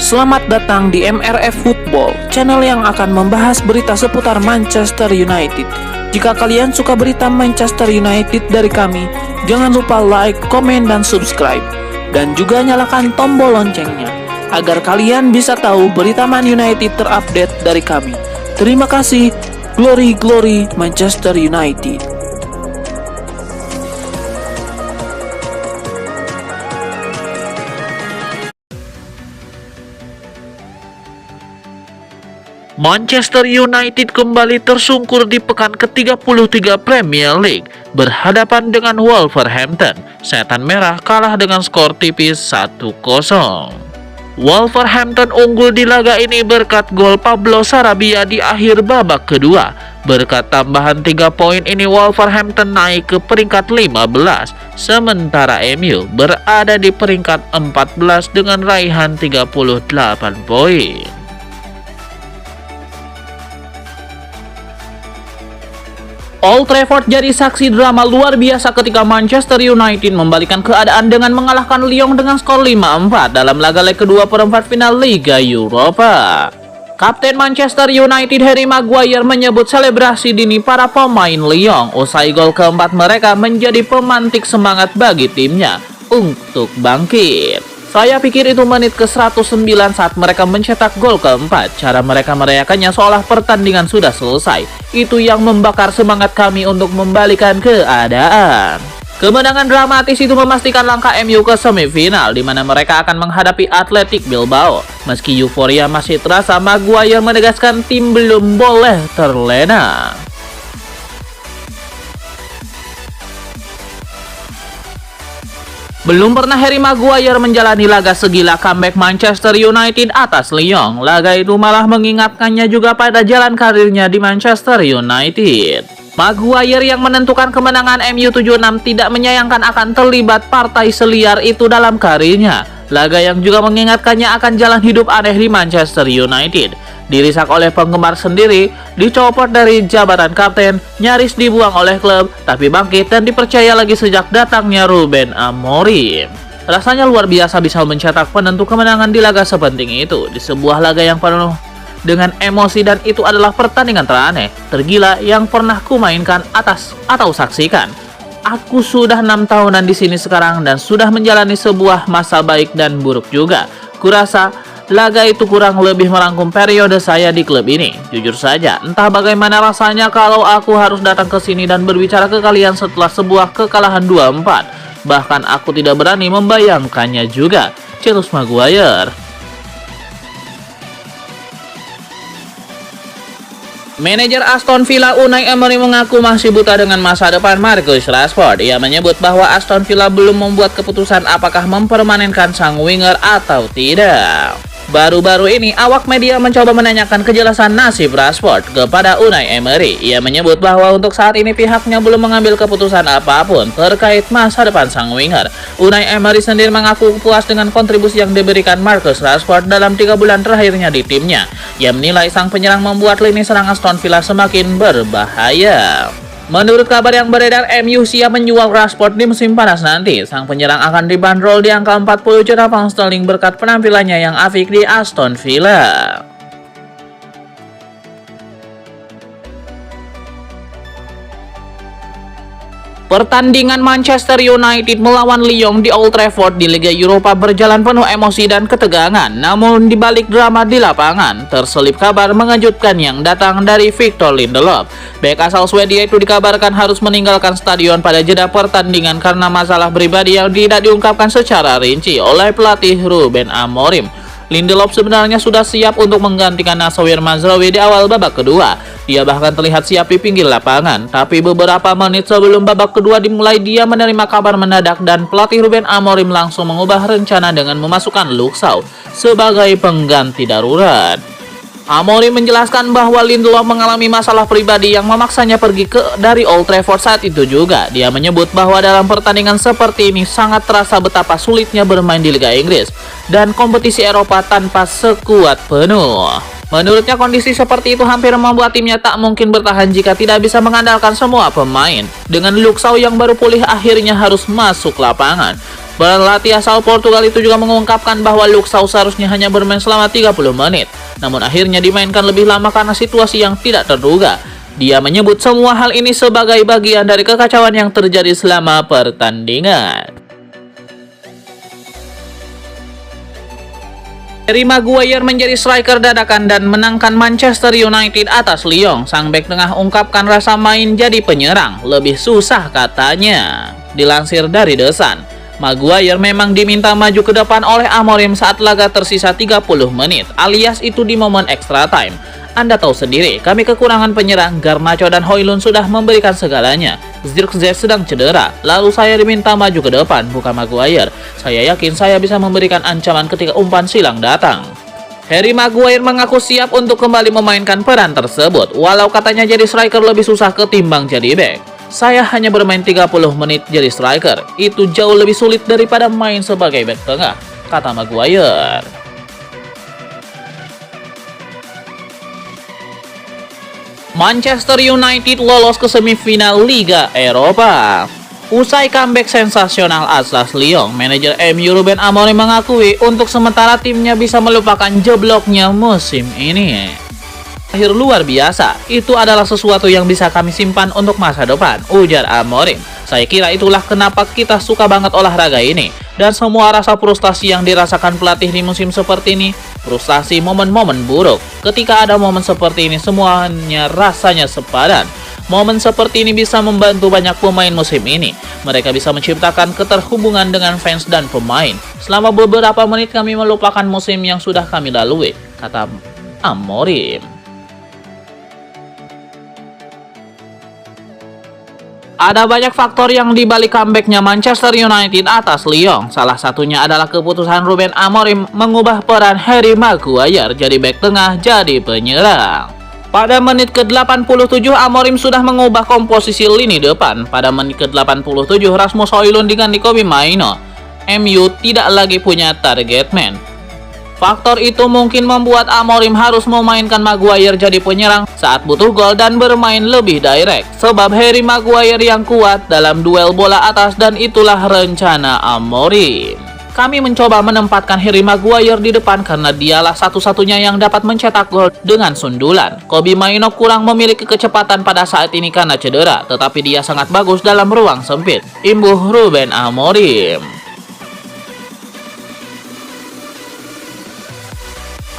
Selamat datang di MRF Football, channel yang akan membahas berita seputar Manchester United. Jika kalian suka berita Manchester United dari kami, jangan lupa like, komen, dan subscribe. Dan juga nyalakan tombol loncengnya, agar kalian bisa tahu berita Man United terupdate dari kami. Terima kasih, Glory Glory Manchester United. Manchester United kembali tersungkur di pekan ke-33 Premier League berhadapan dengan Wolverhampton. Setan Merah kalah dengan skor tipis 1-0. Wolverhampton unggul di laga ini berkat gol Pablo Sarabia di akhir babak kedua. Berkat tambahan 3 poin ini Wolverhampton naik ke peringkat 15, sementara MU berada di peringkat 14 dengan raihan 38 poin. Old Trafford jadi saksi drama luar biasa ketika Manchester United membalikan keadaan dengan mengalahkan Lyon dengan skor 5-4 dalam laga leg kedua perempat final Liga Eropa. Kapten Manchester United Harry Maguire menyebut selebrasi dini para pemain Lyon usai gol keempat mereka menjadi pemantik semangat bagi timnya untuk bangkit. Saya pikir itu menit ke-109 saat mereka mencetak gol keempat. Cara mereka merayakannya seolah pertandingan sudah selesai. Itu yang membakar semangat kami untuk membalikan keadaan. Kemenangan dramatis itu memastikan langkah MU ke semifinal, di mana mereka akan menghadapi Athletic Bilbao. Meski euforia masih terasa, Maguire menegaskan tim belum boleh terlena. Belum pernah Harry Maguire menjalani laga segila comeback Manchester United atas Lyon. Laga itu malah mengingatkannya juga pada jalan karirnya di Manchester United. Maguire yang menentukan kemenangan MU 7-6 tidak menyayangkan akan terlibat partai seliar itu dalam karirnya. Laga yang juga mengingatkannya akan jalan hidup aneh di Manchester United. Dirisak oleh penggemar sendiri, dicopot dari jabatan kapten, nyaris dibuang oleh klub, tapi bangkit dan dipercaya lagi sejak datangnya Ruben Amorim. Rasanya luar biasa bisa mencetak penentu kemenangan di laga sepenting itu, di sebuah laga yang penuh dengan emosi, dan itu adalah pertandingan teraneh, tergila yang pernah kumainkan atas atau saksikan. Aku sudah 6 tahunan di sini sekarang dan sudah menjalani sebuah masa baik dan buruk juga. Kurasa laga itu kurang lebih merangkum periode saya di klub ini. Jujur saja, entah bagaimana rasanya kalau aku harus datang ke sini dan berbicara ke kalian setelah sebuah kekalahan 2-4. Bahkan aku tidak berani membayangkannya juga. Cetus Maguire. Manajer Aston Villa Unai Emery mengaku masih buta dengan masa depan Marcus Rashford. Ia menyebut bahwa Aston Villa belum membuat keputusan apakah mempermanenkan sang winger atau tidak. Baru-baru ini, awak media mencoba menanyakan kejelasan nasib Rashford kepada Unai Emery. Ia menyebut bahwa untuk saat ini pihaknya belum mengambil keputusan apapun terkait masa depan sang winger. Unai Emery sendiri mengaku puas dengan kontribusi yang diberikan Marcus Rashford dalam 3 bulan terakhirnya di timnya. Ia menilai sang penyerang membuat lini serang Aston Villa semakin berbahaya. Menurut kabar yang beredar, MU siap menjual Rashford di musim panas nanti. Sang penyerang akan dibanderol di angka 40 juta pound sterling berkat penampilannya yang apik di Aston Villa. Pertandingan Manchester United melawan Lyon di Old Trafford di Liga Eropa berjalan penuh emosi dan ketegangan. Namun di balik drama di lapangan, terselip kabar mengejutkan yang datang dari Victor Lindelof. Bek asal Swedia itu dikabarkan harus meninggalkan stadion pada jeda pertandingan karena masalah pribadi yang tidak diungkapkan secara rinci oleh pelatih Ruben Amorim. Lindelof sebenarnya sudah siap untuk menggantikan Nasser Mazraoui di awal babak kedua. Dia bahkan terlihat siap di pinggir lapangan, tapi beberapa menit sebelum babak kedua dimulai dia menerima kabar mendadak dan pelatih Ruben Amorim langsung mengubah rencana dengan memasukkan Luke Shaw sebagai pengganti darurat. Amorim menjelaskan bahwa Lindelof mengalami masalah pribadi yang memaksanya pergi dari Old Trafford saat itu juga. Dia menyebut bahwa dalam pertandingan seperti ini sangat terasa betapa sulitnya bermain di Liga Inggris dan kompetisi Eropa tanpa sekuat penuh. Menurutnya kondisi seperti itu hampir membuat timnya tak mungkin bertahan jika tidak bisa mengandalkan semua pemain. Dengan Luke Shaw yang baru pulih akhirnya harus masuk lapangan. Pelatih asal Portugal itu juga mengungkapkan bahwa Luke Shaw seharusnya hanya bermain selama 30 menit, namun akhirnya dimainkan lebih lama karena situasi yang tidak terduga. Dia menyebut semua hal ini sebagai bagian dari kekacauan yang terjadi selama pertandingan. Harry Maguire menjadi striker dadakan dan menangkan Manchester United atas Lyon. Sang bek tengah ungkapkan rasa main jadi penyerang lebih susah katanya. Dilansir dari The Sun, Maguire memang diminta maju ke depan oleh Amorim saat laga tersisa 30 menit, alias itu di momen extra time. Anda tahu sendiri, kami kekurangan penyerang, Garnacho dan Højlund sudah memberikan segalanya. Zirkzee sedang cedera, lalu saya diminta maju ke depan, bukan Maguire. Saya yakin saya bisa memberikan ancaman ketika umpan silang datang. Harry Maguire mengaku siap untuk kembali memainkan peran tersebut, walau katanya jadi striker lebih susah ketimbang jadi bek. Saya hanya bermain 30 menit jadi striker, itu jauh lebih sulit daripada main sebagai bek tengah, kata Maguire. Manchester United lolos ke semifinal Liga Eropa. Usai comeback sensasional atas Lyon, manajer MU Ruben Amorim mengakui untuk sementara timnya bisa melupakan jebloknya musim ini. Akhir luar biasa, itu adalah sesuatu yang bisa kami simpan untuk masa depan, ujar Amorim. Saya kira itulah kenapa kita suka banget olahraga ini. Dan semua rasa frustasi yang dirasakan pelatih di musim seperti ini, frustasi momen-momen buruk. Ketika ada momen seperti ini, semuanya rasanya sepadan. Momen seperti ini bisa membantu banyak pemain musim ini. Mereka bisa menciptakan keterhubungan dengan fans dan pemain. Selama beberapa menit kami melupakan musim yang sudah kami lalui, kata Amorim. Ada banyak faktor yang dibalik comebacknya Manchester United atas Lyon. Salah satunya adalah keputusan Ruben Amorim mengubah peran Harry Maguire jadi bek tengah jadi penyerang. Pada menit ke-87 Amorim sudah mengubah komposisi lini depan. Pada menit ke-87 Rasmus Højlund diganti Kobbie Mainoo. MU tidak lagi punya target man. Faktor itu mungkin membuat Amorim harus memainkan Maguire jadi penyerang saat butuh gol dan bermain lebih direct. Sebab Harry Maguire yang kuat dalam duel bola atas dan itulah rencana Amorim. Kami mencoba menempatkan Harry Maguire di depan karena dialah satu-satunya yang dapat mencetak gol dengan sundulan. Kobbie Mainoo kurang memiliki kecepatan pada saat ini karena cedera, tetapi dia sangat bagus dalam ruang sempit, imbuh Ruben Amorim.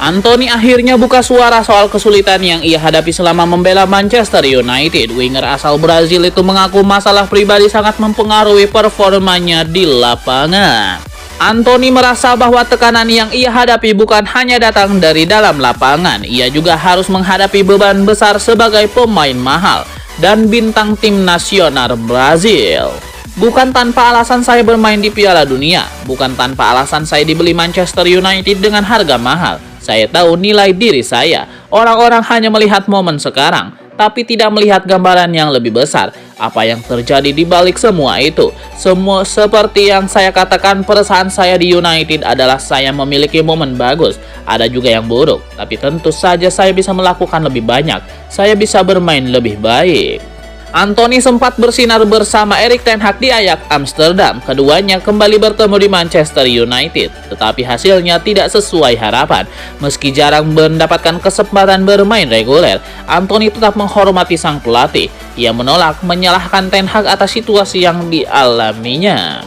Anthony akhirnya buka suara soal kesulitan yang ia hadapi selama membela Manchester United. Winger asal Brazil itu mengaku masalah pribadi sangat mempengaruhi performanya di lapangan. Anthony merasa bahwa tekanan yang ia hadapi bukan hanya datang dari dalam lapangan. Ia juga harus menghadapi beban besar sebagai pemain mahal dan bintang tim nasional Brazil. Bukan tanpa alasan saya bermain di Piala Dunia. Bukan tanpa alasan saya dibeli Manchester United dengan harga mahal. Saya tahu nilai diri saya. Orang-orang hanya melihat momen sekarang, tapi tidak melihat gambaran yang lebih besar. Apa yang terjadi di balik semua itu? Semua seperti yang saya katakan, perasaan saya di United adalah saya memiliki momen bagus. Ada juga yang buruk, tapi tentu saja saya bisa melakukan lebih banyak. Saya bisa bermain lebih baik. Anthony sempat bersinar bersama Erik ten Hag di Ajax Amsterdam. Keduanya kembali bertemu di Manchester United, tetapi hasilnya tidak sesuai harapan. Meski jarang mendapatkan kesempatan bermain reguler, Anthony tetap menghormati sang pelatih. Ia menolak menyalahkan ten Hag atas situasi yang dialaminya.